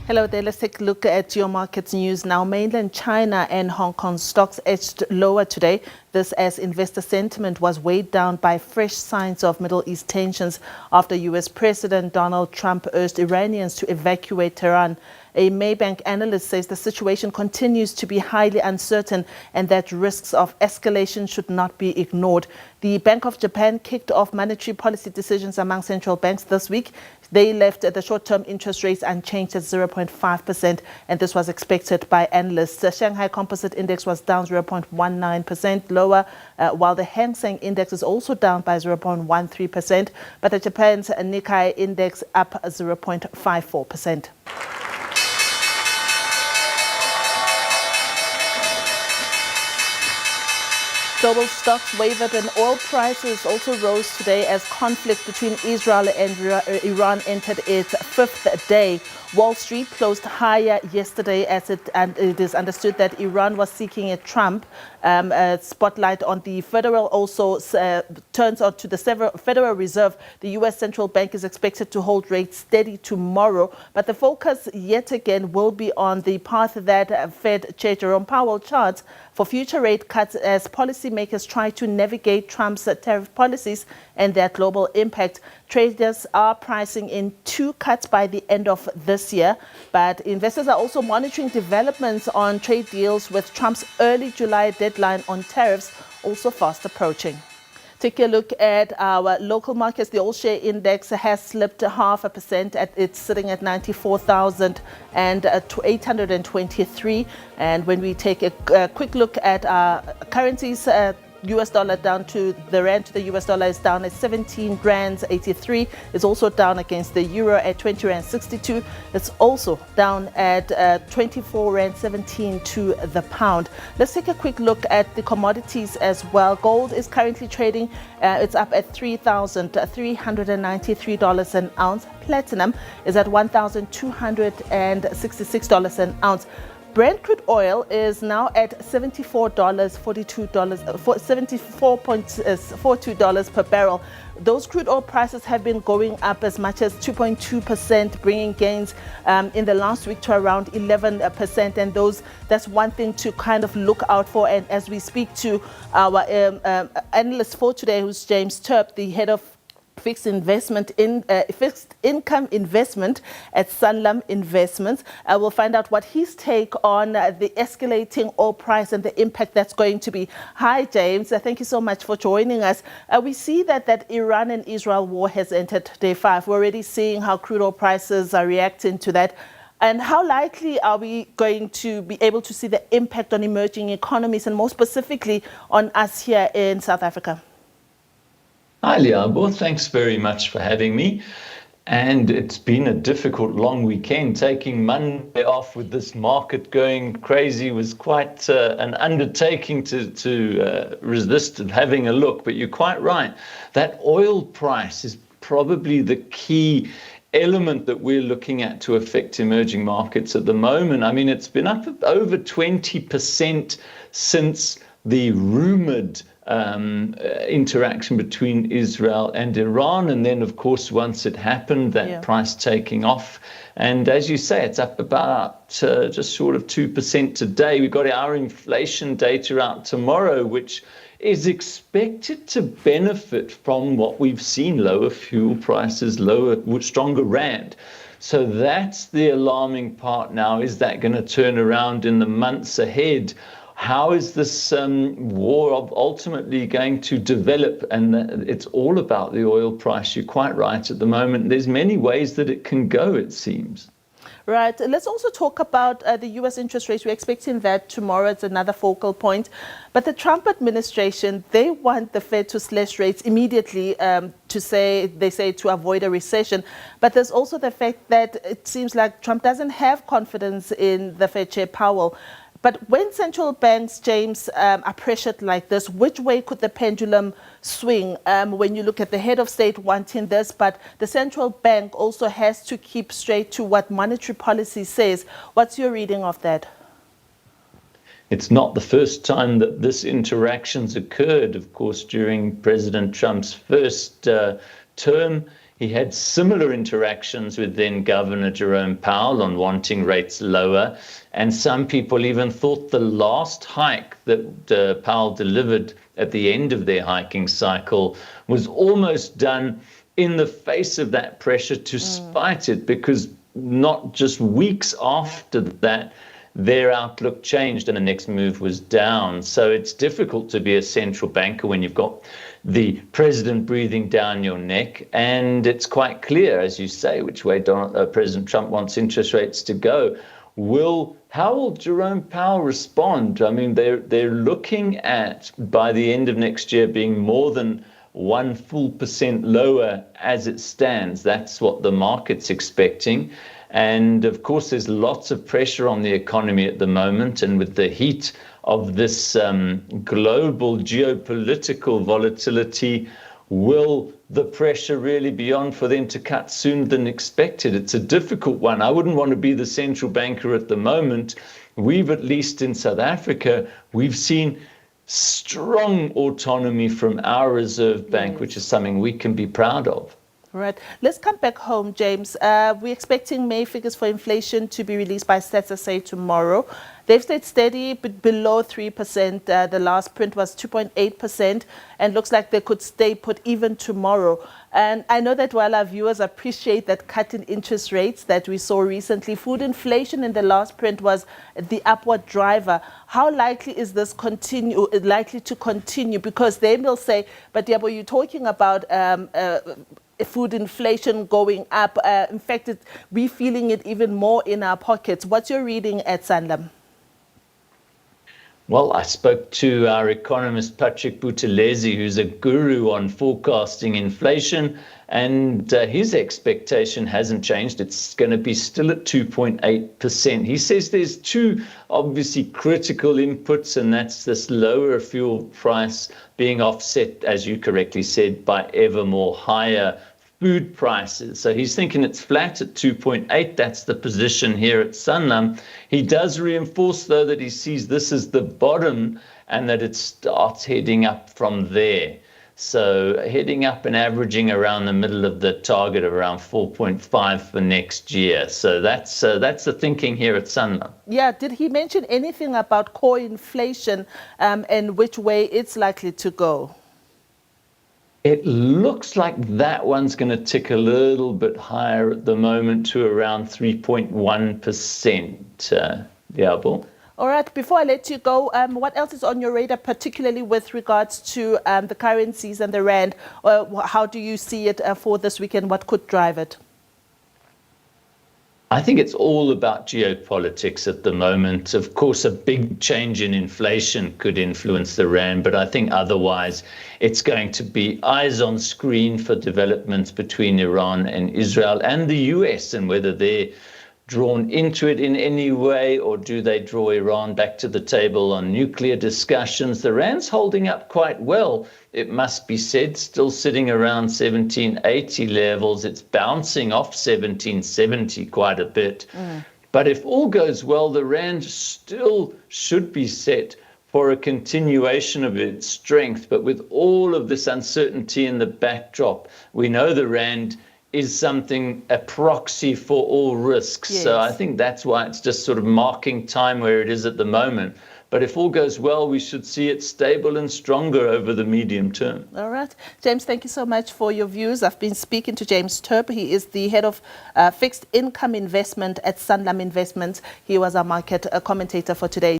Hello there. Let's take a look at your markets news now. Mainland China and Hong Kong stocks edged lower today. This as investor sentiment was weighed down by fresh signs of Middle East tensions after U.S. President Donald Trump urged Iranians to evacuate Tehran. A Maybank analyst says the situation continues to be highly uncertain and that risks of escalation should not be ignored. The Bank of Japan kicked off monetary policy decisions among central banks this week. They left the short-term interest rates unchanged at 0.5%, and this was expected by analysts. The Shanghai Composite Index was down 0.19% lower, while the Hang Seng Index is also down by 0.13%, but the Japan's Nikkei Index up 0.54%. Global stocks wavered and oil prices also rose today as conflict between Israel and Iran entered its fifth day. Wall Street closed higher yesterday and it is understood that Iran was seeking a Trump spotlight on the federal also turns on to the Federal Reserve. The U.S. Central Bank is expected to hold rates steady tomorrow, but the focus yet again will be on the path that Fed Chair Jerome Powell charts for future rate cuts as policymakers try to navigate Trump's tariff policies and their global impact. Traders are pricing in 2 cuts by the end of this year, but investors are also monitoring developments on trade deals with Trump's early July deadline on tariffs also fast approaching. Take a look at our local markets. The all-share index has slipped 0.5%. It's sitting at 94,823. And when we take a quick look at our currencies, US dollar down to the rand to the US dollar is down at 17 rands 83. It's also down against the euro at 20 rand 62. It's also down at 24 rand 17 to the pound. Let's take a quick look at the commodities as well. Gold is currently trading. It's up at $3,393 an ounce. Platinum is at $1,266 an ounce. Brent crude oil is now at $74.42 per barrel. Those crude oil prices have been going up as much as 2.2%, bringing gains in the last week to around 11%. And that's one thing to kind of look out for. And as we speak to our analyst for today, who's James Turp, the head of fixed income investment at Sanlam Investments. We'll find out what his take on the escalating oil price and the impact that's going to be. Hi, James. Thank you so much for joining us. We see that Iran and Israel war has entered day 5. We're already seeing how crude oil prices are reacting to that. And how likely are we going to be able to see the impact on emerging economies and more specifically on us here in South Africa? Hi, Liabo. Thanks very much for having me. And it's been a difficult long weekend. Taking Monday off with this market going crazy was quite an undertaking to resist having a look. But you're quite right. That oil price is probably the key element that we're looking at to affect emerging markets at the moment. I mean, it's been up over 20% since the rumored interaction between Israel and Iran. And then, of course, once it happened, that price taking off. And as you say, it's up about just short of 2% today. We've got our inflation data out tomorrow, which is expected to benefit from what we've seen, lower fuel prices, stronger rand. So that's the alarming part now. Is that going to turn around in the months ahead? How is this war ultimately going to develop? And it's all about the oil price. You're quite right at the moment. There's many ways that it can go, it seems. Right. Let's also talk about the U.S. interest rates. We're expecting that tomorrow. It's another focal point. But the Trump administration, they want the Fed to slash rates immediately they say to avoid a recession. But there's also the fact that it seems like Trump doesn't have confidence in the Fed Chair Powell. But when central banks, James, are pressured like this, which way could the pendulum swing when you look at the head of state wanting this, but the central bank also has to keep straight to what monetary policy says? What's your reading of that? It's not the first time that this interaction's occurred, of course, during President Trump's first term. He had similar interactions with then Governor Jerome Powell on wanting rates lower. And some people even thought the last hike that Powell delivered at the end of their hiking cycle was almost done in the face of that pressure to spite it, because not just weeks after that, their outlook changed and the next move was down. So it's difficult to be a central banker when you've got the president breathing down your neck. And it's quite clear, as you say, which way President Trump wants interest rates to go. How will Jerome Powell respond? I mean, they're looking at, by the end of next year, being more than 1 full % lower as it stands. That's what the market's expecting. And of course, there's lots of pressure on the economy at the moment. And with the heat of this global geopolitical volatility, will the pressure really be on for them to cut sooner than expected? It's a difficult one. I wouldn't want to be the central banker at the moment. We've, at least in South Africa, we've seen strong autonomy from our Reserve Bank, which is something we can be proud of. Right. Let's come back home, James. We're expecting May figures for inflation to be released by SABC tomorrow. They've stayed steady, but below 3%. The last print was 2.8%, and looks like they could stay put even tomorrow. And I know that while our viewers appreciate that cut in interest rates that we saw recently, food inflation in the last print was the upward driver. How likely is this likely to continue? Because they will say, but Diabo, you're talking about food inflation going up. In fact, we're feeling it even more in our pockets. What's your reading at Sanlam? Well, I spoke to our economist, Patrick Buthelezi, who's a guru on forecasting inflation, and his expectation hasn't changed. It's going to be still at 2.8%. He says there's two obviously critical inputs, and that's this lower fuel price being offset, as you correctly said, by ever more higher food prices. So he's thinking it's flat at 2.8. That's the position here at Sanlam. He does reinforce, though, that he sees this as the bottom and that it starts heading up from there. So heading up and averaging around the middle of the target of around 4.5 for next year. So that's the thinking here at Sanlam. Yeah, did he mention anything about core inflation and which way it's likely to go? It looks like that one's going to tick a little bit higher at the moment to around 3.1%. Diabo. All right, before I let you go, what else is on your radar, particularly with regards to the currencies and the rand? How do you see it for this weekend? What could drive it? I think it's all about geopolitics at the moment. Of course, a big change in inflation could influence the rand, but I think otherwise it's going to be eyes on screen for developments between Iran and Israel and the US, and whether they're drawn into it in any way, or do they draw Iran back to the table on nuclear discussions. The rand's holding up quite well, it must be said, still sitting around 1780 levels. It's bouncing off 1770 quite a bit. But if all goes well, the rand still should be set for a continuation of its strength. But with all of this uncertainty in the backdrop, we know the rand is a proxy for all risks. Yes. So I think that's why it's just sort of marking time where it is at the moment. But if all goes well, we should see it stable and stronger over the medium term. All right. James, thank you so much for your views. I've been speaking to James Turp. He is the head of fixed income investment at Sanlam Investments. He was our market commentator for today.